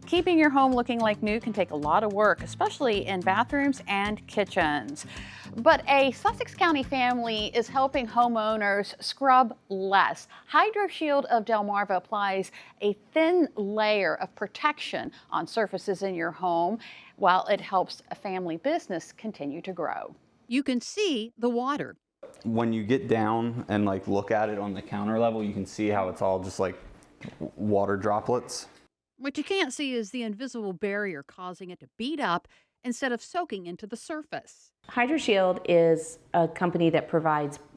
Keeping your home looking like new can take a lot of work, especially in bathrooms and kitchens. But a Sussex County family is helping homeowners scrub less. Hyrdroshield of Delmarva applies a thin layer of protection on surfaces in your home, while it helps a family business continue to grow. You can see the water. When you get down and look at it on the counter level, you can see how it's all just like water droplets. What you can't see is the invisible barrier causing it to beat up instead of soaking into the surface. Hydroshield is a company that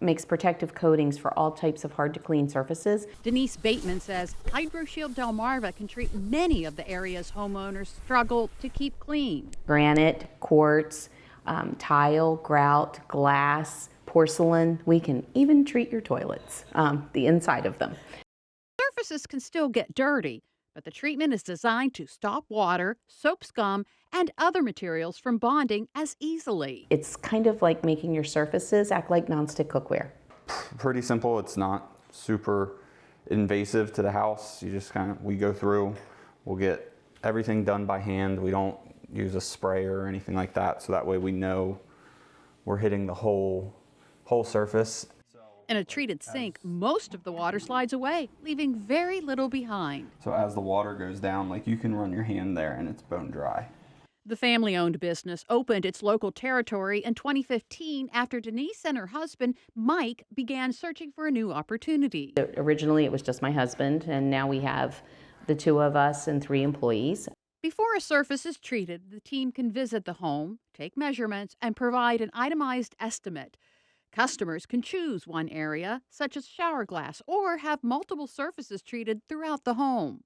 makes protective coatings for all types of hard to clean surfaces. Denise Bateman says Hydroshield Delmarva can treat many of the areas homeowners struggle to keep clean. Granite, quartz, tile, grout, glass, porcelain. We can even treat your toilets, the inside of them. Surfaces can still get dirty, but the treatment is designed to stop water, soap scum, and other materials from bonding as easily. It's kind of like making your surfaces act like nonstick cookware. Pretty simple. It's not super invasive to the house. You just we go through, we'll get everything done by hand. We don't use a sprayer or anything like that, so that way we know we're hitting the whole surface. In a treated sink, most of the water slides away, leaving very little behind. So as the water goes down, you can run your hand there and it's bone dry. The family-owned business opened its local territory in 2015 after Denise and her husband, Mike, began searching for a new opportunity. Originally, it was just my husband, and now we have the two of us and 3 employees. Before a surface is treated, the team can visit the home, take measurements, and provide an itemized estimate. Customers can choose one area, such as shower glass, or have multiple surfaces treated throughout the home.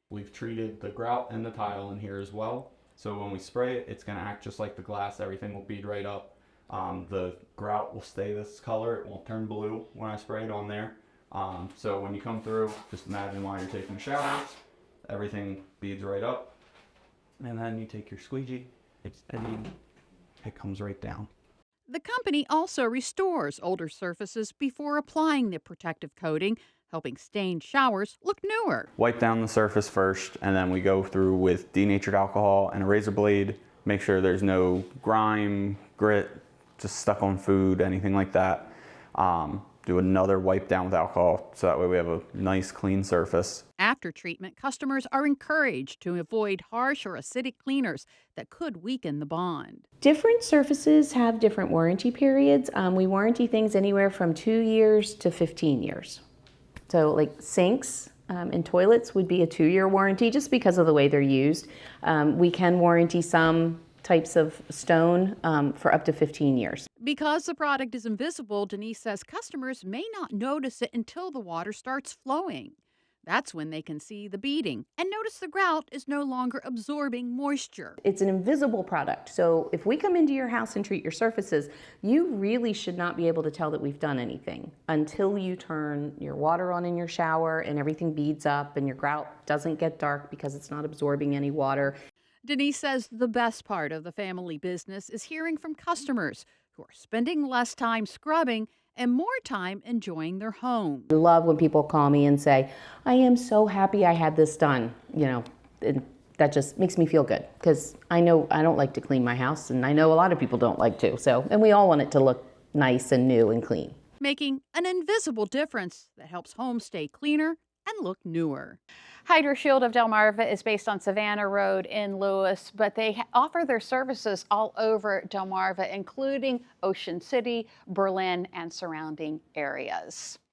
We've treated the grout and the tile in here as well. So when we spray it, it's going to act just like the glass. Everything will bead right up. The grout will stay this color. It won't turn blue when I spray it on there. So when you come through, just imagine while you're taking a shower, everything beads right up. And then you take your squeegee, and it comes right down. The company also restores older surfaces before applying the protective coating, helping stained showers look newer. Wipe down the surface first, and then we go through with denatured alcohol and a razor blade. Make sure there's no grime, grit, just stuck on food, anything like that. Do another wipe down with alcohol, so that way we have a nice clean surface. After treatment, customers are encouraged to avoid harsh or acidic cleaners that could weaken the bond. Different surfaces have different warranty periods. We warranty things anywhere from 2 years to 15 years. So like sinks and toilets would be a 2-year warranty just because of the way they're used. We can warranty some types of stone for up to 15 years. Because the product is invisible, Denise says customers may not notice it until the water starts flowing. That's when they can see the beading and notice the grout is no longer absorbing moisture. It's an invisible product, so if we come into your house and treat your surfaces, you really should not be able to tell that we've done anything until you turn your water on in your shower and everything beads up and your grout doesn't get dark because it's not absorbing any water. Denise says the best part of the family business is hearing from customers who are spending less time scrubbing and more time enjoying their home. I love when people call me and say, I am so happy I had this done. And that just makes me feel good because I know I don't like to clean my house, and I know a lot of people don't like to. And we all want it to look nice and new and clean. Making an invisible difference that helps homes stay cleaner and look newer. Hyrdroshield of Delmarva is based on Savannah Road in Lewis, but they offer their services all over Delmarva, including Ocean City, Berlin, and surrounding areas.